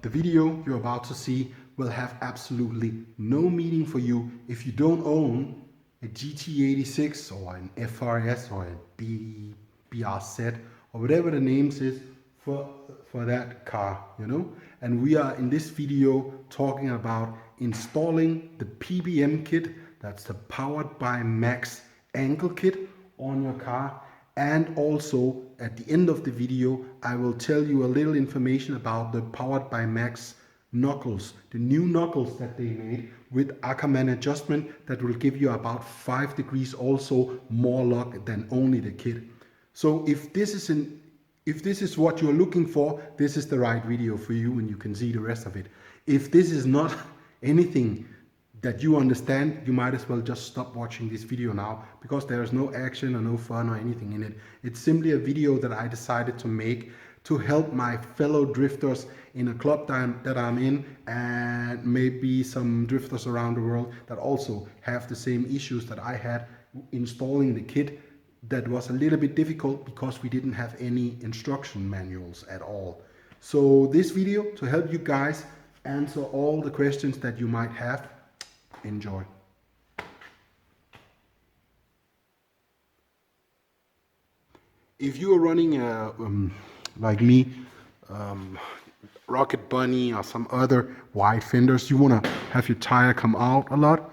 The video you're about to see will have absolutely no meaning for you if you don't own a GT86 or an FRS or a BRZ or whatever the names is for that car, you know. And we are in this video talking about installing the PBM kit, that's the Powered by Max ankle kit on your car. And also at the end of the video I will tell you a little information about the Powered by Max Knuckles, the new Knuckles that they made with Ackerman adjustment that will give you about 5 degrees also more luck than only the kit. So if this is what you're looking for, this is the right video for you, and you can see the rest of it. If this is not anything that you understand, you might as well just stop watching this video now, because there is no action or no fun or anything in it. It's simply a video that I decided to make to help my fellow drifters in a club that I'm in, and maybe some drifters around the world that also have the same issues that I had installing the kit. That was a little bit difficult because we didn't have any instruction manuals at all. So this video to help you guys answer all the questions that you might have. Enjoy. If you are running like me, Rocket Bunny or some other wide fenders, you want to have your tire come out a lot,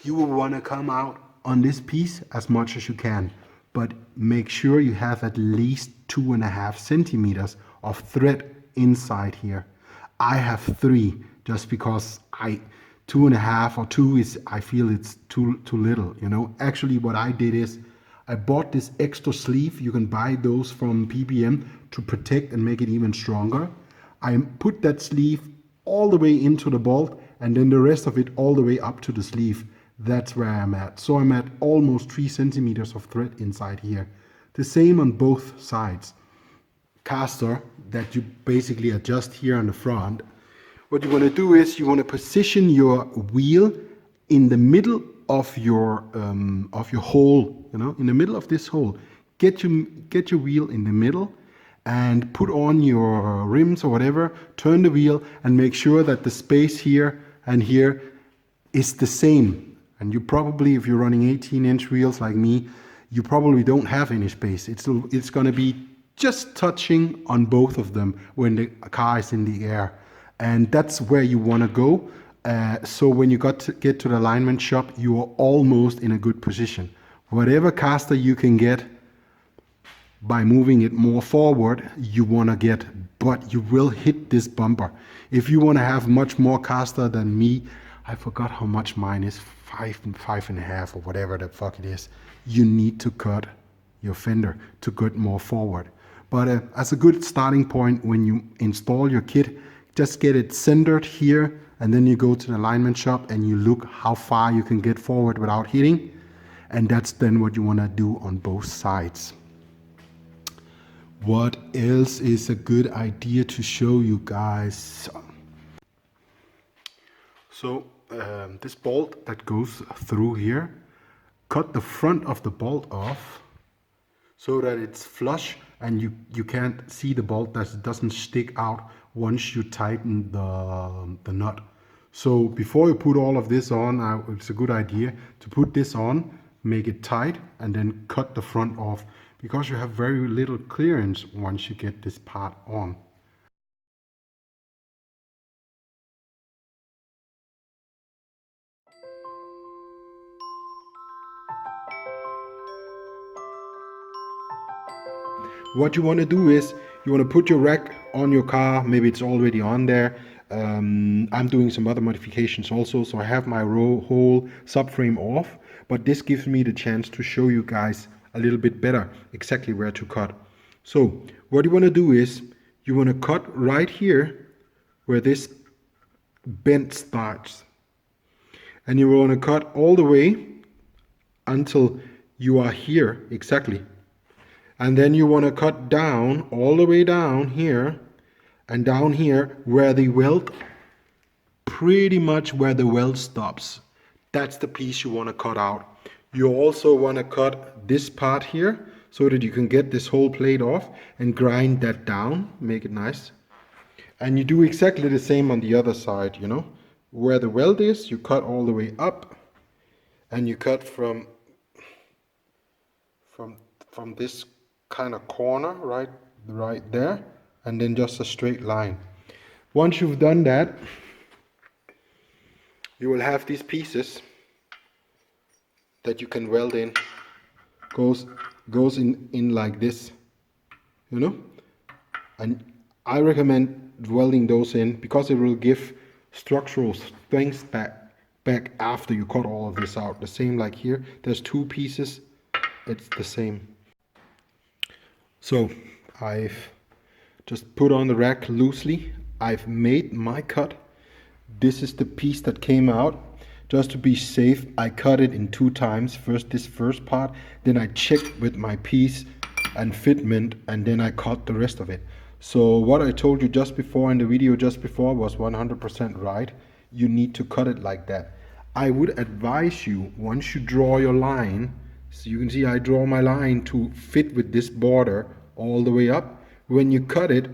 you will want to come out on this piece as much as you can, but make sure you have at least 2.5 centimeters of thread inside here. I have 3 just because 2.5 or 2 is, I feel it's too little, you know. Actually what I did is I bought this extra sleeve. You can buy those from PBM to protect and make it even stronger. I put that sleeve all the way into the bolt and then the rest of it all the way up to the sleeve. That's where I'm at. So I'm at almost 3 centimeters of thread inside here. The same on both sides. Caster that you basically adjust here on the front. What you want to do is you want to position your wheel in the middle of your hole, you know, in the middle of this hole. Get your wheel in the middle and put on your rims or whatever. Turn the wheel and make sure that the space here and here is the same. And you probably, if you're running 18-inch wheels like me, you probably don't have any space. It's going to be just touching on both of them when the car is in the air. And that's where you want to go. So when you get to the alignment shop, you are almost in a good position. Whatever caster you can get by moving it more forward, you want to get, but you will hit this bumper. If you want to have much more caster than me, I forgot how much mine is, 5.5 or whatever the fuck it is. You need to cut your fender to get more forward. But as a good starting point, when you install your kit, just get it centered here, and then you go to the alignment shop and you look how far you can get forward without hitting. And that's then what you want to do on both sides. What else is a good idea to show you guys? So this bolt that goes through here, cut the front of the bolt off so that it's flush and you can't see the bolt, that doesn't stick out once you tighten the nut. So before you put all of this on, it's a good idea to put this on, make it tight, and then cut the front off, because you have very little clearance once you get this part on. What you want to do is you want to put your rack on your car. Maybe it's already on there. I'm doing some other modifications also, so I have my whole subframe off, but this gives me the chance to show you guys a little bit better exactly where to cut. So what you want to do is you want to cut right here where this bend starts, and you want to cut all the way until you are here exactly. And then you want to cut down all the way down here and down here where the weld, pretty much where the weld stops. That's the piece you want to cut out. You also want to cut this part here so that you can get this whole plate off and grind that down, make it nice. And you do exactly the same on the other side, you know. Where the weld is, you cut all the way up, and you cut from this kind of corner right there, and then just a straight line. Once you've done that, you will have these pieces that you can weld in. Goes in like this, you know. And I recommend welding those in because it will give structural strength back after you cut all of this out. The same like here, there's two pieces, it's the same. So I've just put on the rack loosely. I've made my cut. This is the piece that came out. Just to be safe, I cut it in 2 times. First this first part, then I checked with my piece and fitment, and then I cut the rest of it. So what I told you just before in the video just before was 100% right. You need to cut it like that. I would advise you, once you draw your line, so you can see I draw my line to fit with this border all the way up. When you cut it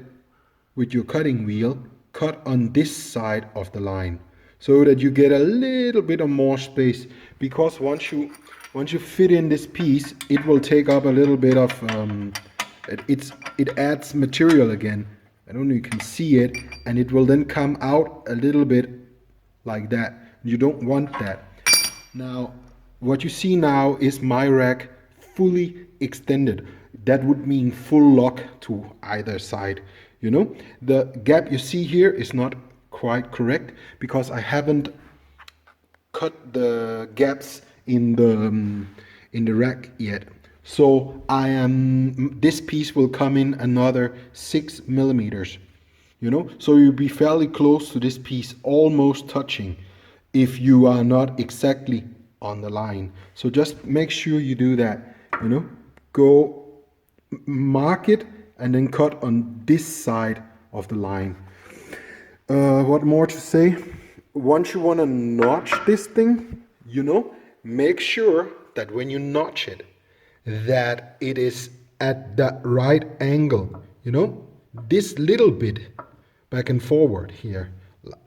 with your cutting wheel, cut on this side of the line so that you get a little bit of more space, because once you fit in this piece, it will take up a little bit of it adds material again. I don't know if you can see it, and it will then come out a little bit like that. You don't want that. Now what you see now is my rack fully extended. That would mean full lock to either side. You know, the gap you see here is not quite correct because I haven't cut the gaps in the rack yet. So this piece will come in another 6 millimeters, you know, so you'll be fairly close to this piece, almost touching, if you are not exactly on the line. So just make sure you do that, you know, go mark it and then cut on this side of the line. What more to say? Once you want to notch this thing, you know, make sure that when you notch it, that it is at the right angle, you know, this little bit back and forward here,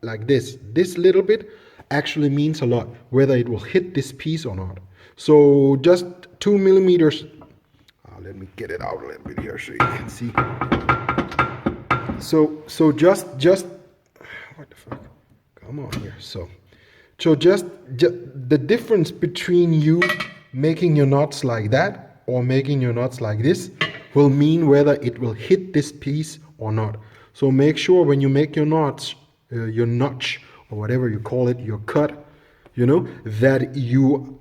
like this little bit actually means a lot, whether it will hit this piece or not. So just 2 millimeters. Let me get it out a little bit here so you can see. So just what the fuck? Come on here. So just the difference between you making your knots like that or making your knots like this will mean whether it will hit this piece or not. So make sure when you make your knots, your notch or whatever you call it, your cut, you know, that you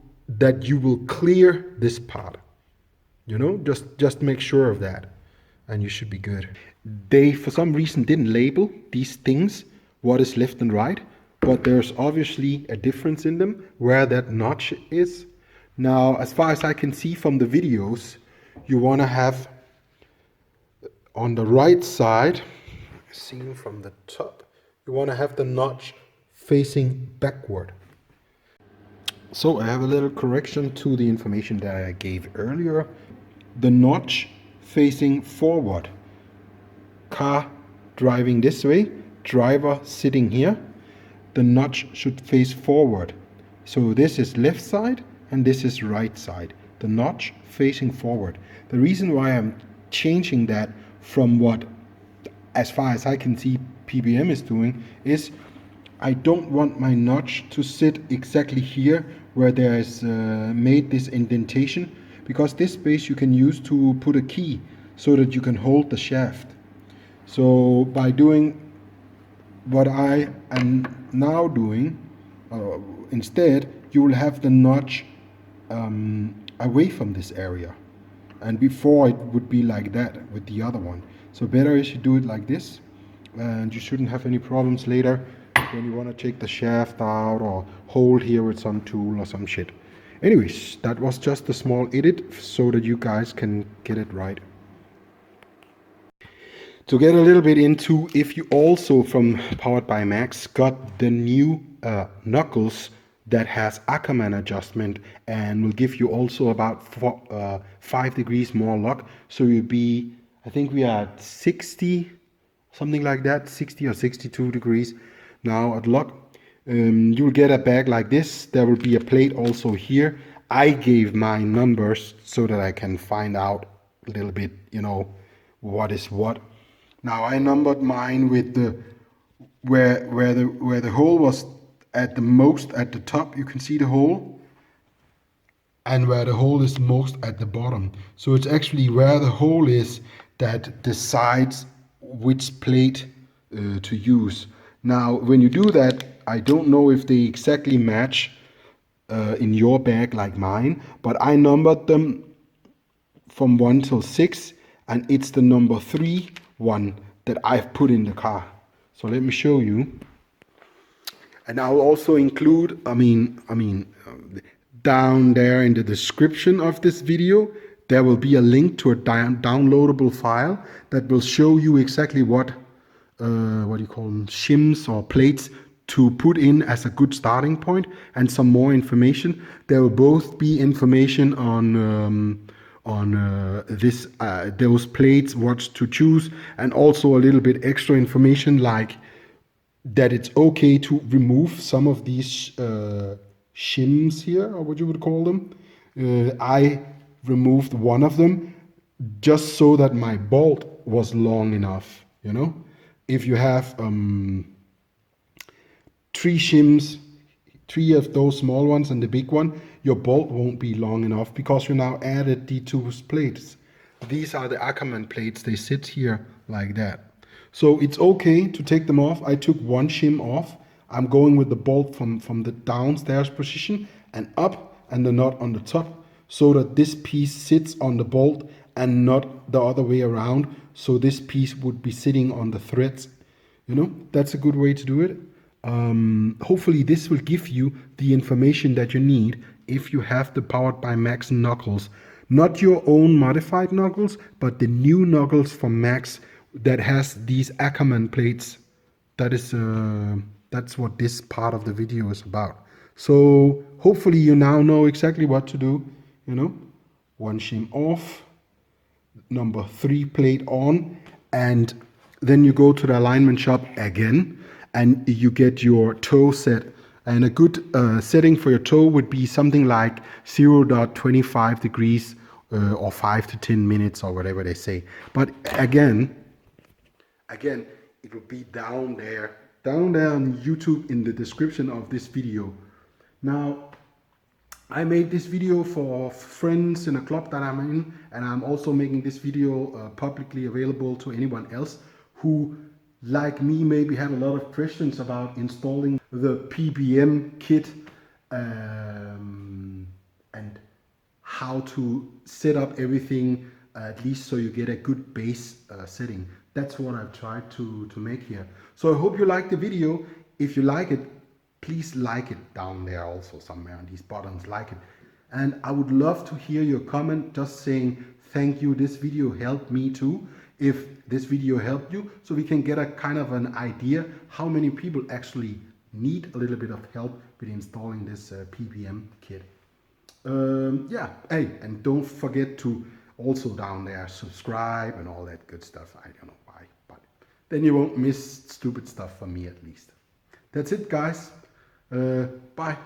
will clear this part. You know, just make sure of that, and you should be good. They, for some reason, didn't label these things, what is left and right, but there's obviously a difference in them, where that notch is. Now, as far as I can see from the videos, you want to have, on the right side, seen from the top, you want to have the notch facing backward. So I have a little correction to the information that I gave earlier. The notch facing forward. Car driving this way, driver sitting here. The notch should face forward. So this is left side and this is right side. The notch facing forward. The reason why I'm changing that from what, as far as I can see, PBM is doing is I don't want my notch to sit exactly here where there is made this indentation, because this space you can use to put a key so that you can hold the shaft. So by doing what I am now doing, instead you will have the notch away from this area, and before it would be like that with the other one. So better is you do it like this, and you shouldn't have any problems later when you want to take the shaft out or hold here with some tool or some shit. Anyways, that was just a small edit so that you guys can get it right. To get a little bit into, if you also from Powered by Max got the new Knuckles that has Ackerman adjustment and will give you also about 5 degrees more lock, so you'll be, I think we are at 60 something like that, 60 or 62 degrees. Now at lock, you'll get a bag like this. There will be a plate also here. I gave my numbers so that I can find out a little bit, you know, what is what. Now I numbered mine with the where the hole was at the most at the top. You can see the hole, and where the hole is most at the bottom. So it's actually where the hole is that decides which plate to use. Now, when you do that, I don't know if they exactly match in your bag like mine, but I numbered them from 1 till 6, and it's the number 3 one that I've put in the car. So let me show you. And I'll also include, down there in the description of this video, there will be a link to a downloadable file that will show you exactly what do you call them, shims or plates to put in as a good starting point, and some more information. There will both be information on those plates, what to choose, and also a little bit extra information like that it's okay to remove some of these shims here, or what you would call them. I removed one of them just so that my bolt was long enough, you know. If you have 3 shims, 3 of those small ones and the big one, your bolt won't be long enough because you now added the 2 plates. These are the Ackerman plates. They sit here like that. So it's okay to take them off. I took 1 shim off. I'm going with the bolt from the downstairs position and up, and the nut on the top, so that this piece sits on the bolt and not the other way around. So this piece would be sitting on the threads. You know, that's a good way to do it. Hopefully this will give you the information that you need if you have the Powered by Max Knuckles. Not your own modified Knuckles, but the new Knuckles from Max that has these Ackerman plates. That's what this part of the video is about. So hopefully you now know exactly what to do. You know, 1 shim off, number 3 plate on, and then you go to the alignment shop again and you get your toe set. And a good setting for your toe would be something like 0.25 degrees or 5 to 10 minutes or whatever they say. But again, it will be down there on YouTube in the description of this video. Now, I made this video for friends in a club that I'm in, and I'm also making this video publicly available to anyone else who, like me, maybe had a lot of questions about installing the PBM kit and how to set up everything, at least so you get a good base setting. That's what I've tried to make here. So I hope you like the video. If you like it, please like it down there also somewhere on these buttons, like it. And I would love to hear your comment just saying, thank you, this video helped me too. If this video helped you, so we can get a kind of an idea how many people actually need a little bit of help with installing this PBM kit. Yeah, hey, and don't forget to also down there subscribe and all that good stuff. I don't know why, but then you won't miss stupid stuff from me at least. That's it, guys. Bye.